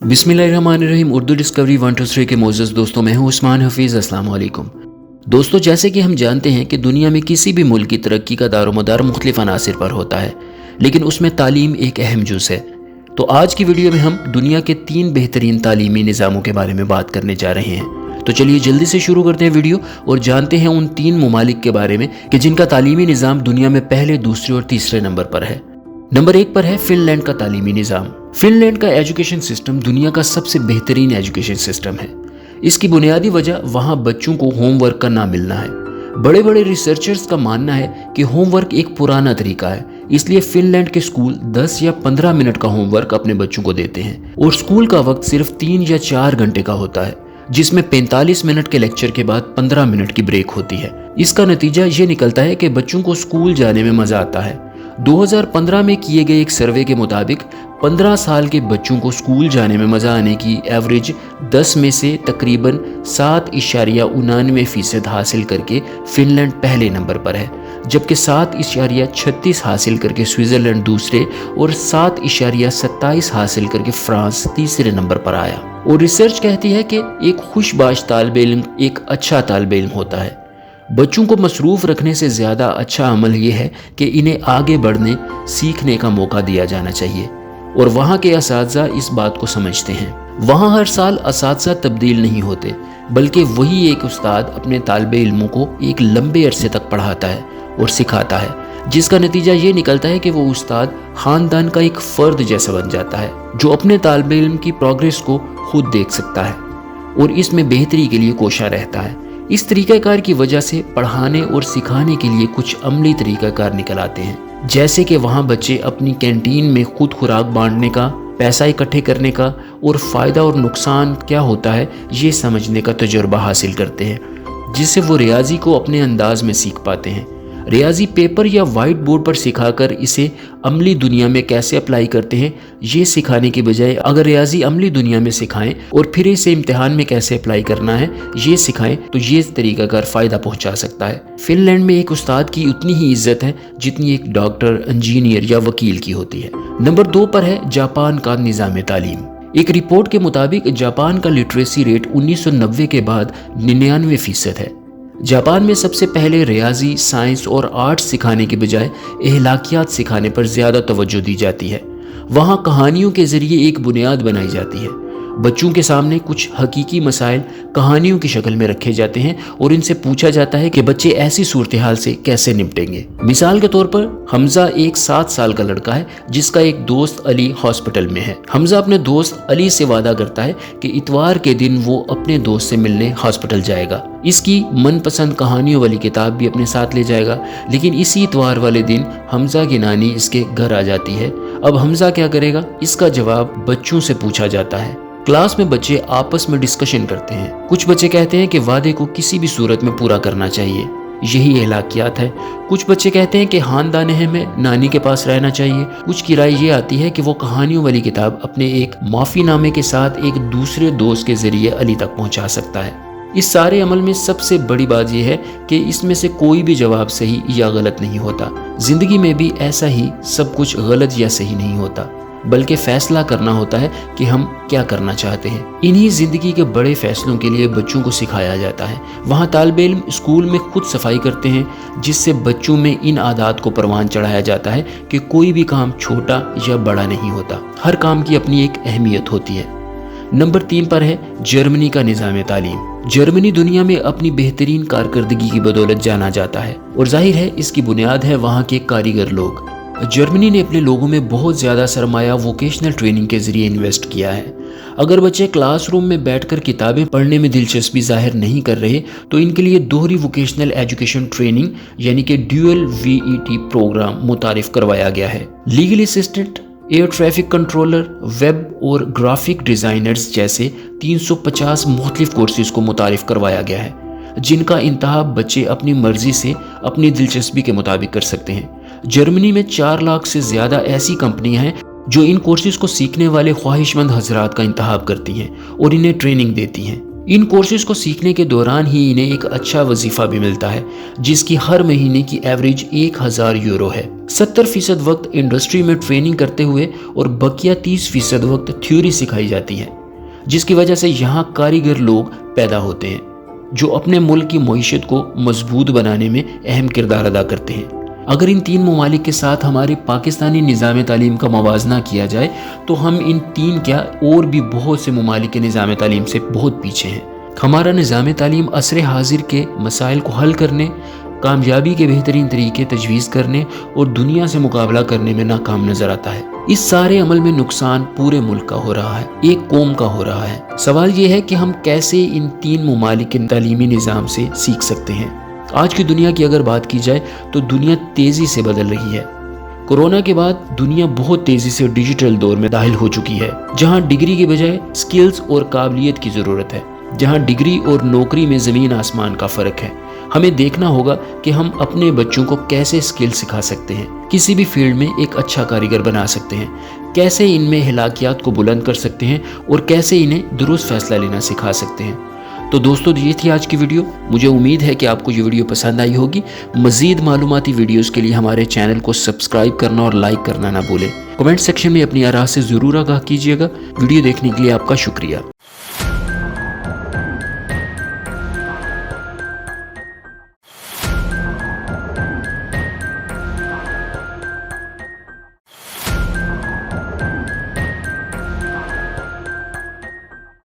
बिस्मिल्लाहिर्रहमानिर्रहीम। उर्दू डिस्कवरी 123 के मोअज़्ज़ज़ दोस्तों, मैं हूँ उस्मान हफीज़। अस्सलाम वालेकुम दोस्तों, जैसे कि हम जानते हैं कि दुनिया में किसी भी मुल्क की तरक्की का दारोमदार मुख्तलिफ अनासिर पर होता है, लेकिन उसमें तालीम एक अहम जुज़ है। तो आज की वीडियो में हम दुनिया के 3 बेहतरीन तालीमी निज़ामों के बारे में बात करने जा रहे हैं। तो चलिए जल्दी से शुरू करते हैं वीडियो और जानते हैं उन 3 ममालिक के बारे में कि जिनका तालीमी निज़ाम दुनिया में पहले, दूसरे और तीसरे नंबर पर है। नंबर 1 पर है फिनलैंड का तालीमी निज़ाम। फिनलैंड का एजुकेशन सिस्टम दुनिया का सबसे बेहतरीन एजुकेशन सिस्टम है। इसकी बुनियादी वजह वहाँ बच्चों को होमवर्क का ना मिलना है। बड़े बड़े रिसर्चर्स का मानना है कि होमवर्क एक पुराना तरीका है, इसलिए फिनलैंड के स्कूल 10 या 15 मिनट का होमवर्क अपने बच्चों को देते हैं और स्कूल का वक्त सिर्फ 3 या 4 घंटे का होता है, जिसमें 45 मिनट के लेक्चर के बाद 15 मिनट की ब्रेक होती है। इसका नतीजा ये निकलता है कि बच्चों को स्कूल जाने में मजा आता है। 2015 में किए गए एक सर्वे के मुताबिक 15 साल के बच्चों को स्कूल जाने में मजा आने की एवरेज 10 में से तकरीबन 7.99% हासिल करके फिनलैंड पहले नंबर पर है, जबकि 7.36 हासिल करके स्विट्जरलैंड दूसरे और 7.27 हासिल करके फ्रांस तीसरे नंबर पर आया। और रिसर्च कहती है कि एक खुशबाश तालिबे इल्म एक अच्छा तालिबे इल्म होता है। बच्चों को मसरूफ़ रखने से ज़्यादा अच्छा अमल यह है कि इन्हें आगे बढ़ने, सीखने का मौका दिया जाना चाहिए, और वहाँ के असातिज़ा इस बात को समझते हैं। वहाँ हर साल असातिज़ा तब्दील नहीं होते, बल्कि वही एक उस्ताद अपने तालिबे इल्मों को एक लंबे अरसे तक पढ़ाता है और सिखाता है, जिसका नतीजा ये निकलता है कि वो उस्ताद ख़ानदान का एक फ़र्द जैसा बन जाता है, जो अपने तालिबे इल्म की प्रोग्रेस को खुद देख सकता है और इसमें बेहतरी के लिए कोशा रहता है। इस तरीक़ाकार की वजह से पढ़ाने और सिखाने के लिए कुछ अमली तरीक़ाकार निकल आते हैं, जैसे कि वहाँ बच्चे अपनी कैंटीन में खुद खुराक बांटने का, पैसा इकट्ठे करने का और फ़ायदा और नुकसान क्या होता है ये समझने का तजुर्बा हासिल करते हैं, जिससे वो रियाजी को अपने अंदाज में सीख पाते हैं। रियाजी पेपर या वाइट बोर्ड पर सिखाकर इसे अमली दुनिया में कैसे अप्लाई करते हैं ये सिखाने की बजाय अगर रियाजी अमली दुनिया में सिखाएं और फिर इसे इम्तिहान में कैसे अप्लाई करना है ये सिखाएं तो ये तरीकाकार फ़ायदा पहुंचा सकता है। फिनलैंड में एक उस्ताद की उतनी ही इज्जत है जितनी एक डॉक्टर, इंजीनियर या वकील की होती है। नंबर 2 पर है जापान का निज़ाम तालीम। एक रिपोर्ट के मुताबिक जापान का लिटरेसी रेट 1990 के बाद 99% है। जापान में सबसे पहले रियाजी, साइंस और आर्ट्स सिखाने के बजाय अखलाकियात सिखाने पर ज़्यादा तवज्जो दी जाती है। वहाँ कहानियों के ज़रिए एक बुनियाद बनाई जाती है। बच्चों के सामने कुछ हकीकी मसाइल कहानियों की शक्ल में रखे जाते हैं और इनसे पूछा जाता है कि बच्चे ऐसी सूरत हाल से कैसे निपटेंगे। मिसाल के तौर पर हमजा एक 7 साल का लड़का है जिसका एक दोस्त अली हॉस्पिटल में है। हमजा अपने दोस्त अली से वादा करता है कि इतवार के दिन वो अपने दोस्त से मिलने हॉस्पिटल जाएगा। इसकी मनपसंद कहानियों वाली किताब भी अपने साथ ले जाएगा, लेकिन इसी इतवार वाले दिन हमजा की नानी इसके घर आ जाती है। अब हमजा क्या करेगा, इसका जवाब बच्चों से पूछा जाता है। क्लास में बच्चे आपस में डिस्कशन करते हैं। कुछ बच्चे कहते हैं कि वादे को किसी भी सूरत में पूरा करना चाहिए, यही अखलाकियात है। कुछ बच्चे कहते हैं कि खानदान में नानी के पास रहना चाहिए। कुछ की राय ये आती है कि वो कहानियों वाली किताब अपने एक माफ़ीनामे के साथ एक दूसरे दोस्त के जरिए अली तक पहुंचा सकता है। इस सारे अमल में सबसे बड़ी बात यह है कि इसमें से कोई भी जवाब सही या गलत नहीं होता। जिंदगी में भी ऐसा ही सब कुछ गलत या सही नहीं होता, बल्कि फैसला करना होता है कि हम क्या करना चाहते हैं। इन्हीं जिंदगी के बड़े फैसलों के लिए बच्चों को सिखाया जाता है। वहाँ तालिबे इल्म स्कूल में खुद सफाई करते हैं, जिससे बच्चों में इन आदात को परवान चढ़ाया जाता है कि कोई भी काम छोटा या बड़ा नहीं होता, हर काम की अपनी एक अहमियत होती है। नंबर 3 पर है जर्मनी का निज़ाम तालीम। जर्मनी दुनिया में अपनी बेहतरीन कारकर्दगी की बदौलत जाना जाता है और जाहिर है इसकी बुनियाद है वहाँ के कारीगर लोग। जर्मनी ने अपने लोगों में बहुत ज़्यादा सरमाया वोकेशनल ट्रेनिंग के ज़रिए इन्वेस्ट किया है। अगर बच्चे क्लासरूम में बैठकर किताबें पढ़ने में दिलचस्पी जाहिर नहीं कर रहे तो इनके लिए दोहरी वोकेशनल एजुकेशन ट्रेनिंग यानी कि ड्यूअल VET प्रोग्राम मुतारिफ करवाया गया है। Legal assistant, air traffic controller, web और ग्राफिक डिज़ाइनर्स जैसे 350 मुख्तलिफ कोर्सेज़ को मुतारिफ करवाया गया है, जिनका इंतखाब बच्चे अपनी मर्जी से अपनी दिलचस्पी के मुताबिक कर सकते हैं। जर्मनी में 4 लाख से ज़्यादा ऐसी कंपनियां हैं जो इन कोर्सेज को सीखने वाले ख्वाहिशमंद हजरात का इंतखाब करती हैं और इन्हें ट्रेनिंग देती हैं। इन कोर्सेज को सीखने के दौरान ही इन्हें एक अच्छा वजीफा भी मिलता है, जिसकी हर महीने की एवरेज 1000 यूरो है। 70% वक्त इंडस्ट्री में ट्रेनिंग करते हुए और बकिया 30% वक्त थ्योरी सिखाई जाती है। जिसकी वजह से यहाँ कारीगर लोग पैदा होते हैं जो अपने मुल्क की मईशत को मजबूत बनाने में अहम किरदार अदा करते हैं। अगर इन 3 ममालिक के साथ हमारे पाकिस्तानी निज़ाम तालीम का मवाजना किया जाए तो हम इन 3 क्या और भी बहुत से ममालिक के निज़ाम तालीम से बहुत पीछे हैं। हमारा निज़ाम तालीम असर हाजिर के मसाइल को हल करने, कामयाबी के बेहतरीन तरीके तजवीज़ करने और दुनिया से मुकाबला करने में नाकाम नज़र आता है। इस सारे अमल में नुकसान पूरे मुल्क का हो रहा है, एक कौम का हो रहा है। सवाल ये है कि हम कैसे इन 3 ममालिक के तालीमी निज़ाम से सीख सकते हैं। आज की दुनिया की अगर बात की जाए तो दुनिया तेज़ी से बदल रही है। कोरोना के बाद दुनिया बहुत तेज़ी से डिजिटल दौर में दाखिल हो चुकी है, जहां डिग्री के बजाय स्किल्स और काबिलियत की ज़रूरत है, जहां डिग्री और नौकरी में ज़मीन आसमान का फ़र्क है। हमें देखना होगा कि हम अपने बच्चों को कैसे स्किल सिखा सकते हैं, किसी भी फील्ड में एक अच्छा कारीगर बना सकते हैं, कैसे इनमें हिलाकियात को बुलंद कर सकते हैं और कैसे इन्हें दुरुस्त फैसला लेना सिखा सकते हैं। तो दोस्तों, ये थी आज की वीडियो। मुझे उम्मीद है कि आपको ये वीडियो पसंद आई होगी। मज़ीद मालूमाती वीडियोस के लिए हमारे चैनल को सब्सक्राइब करना और लाइक करना ना भूलें। कमेंट सेक्शन में अपनी आराज़ से ज़रूर आगाह कीजिएगा। वीडियो देखने के लिए आपका शुक्रिया।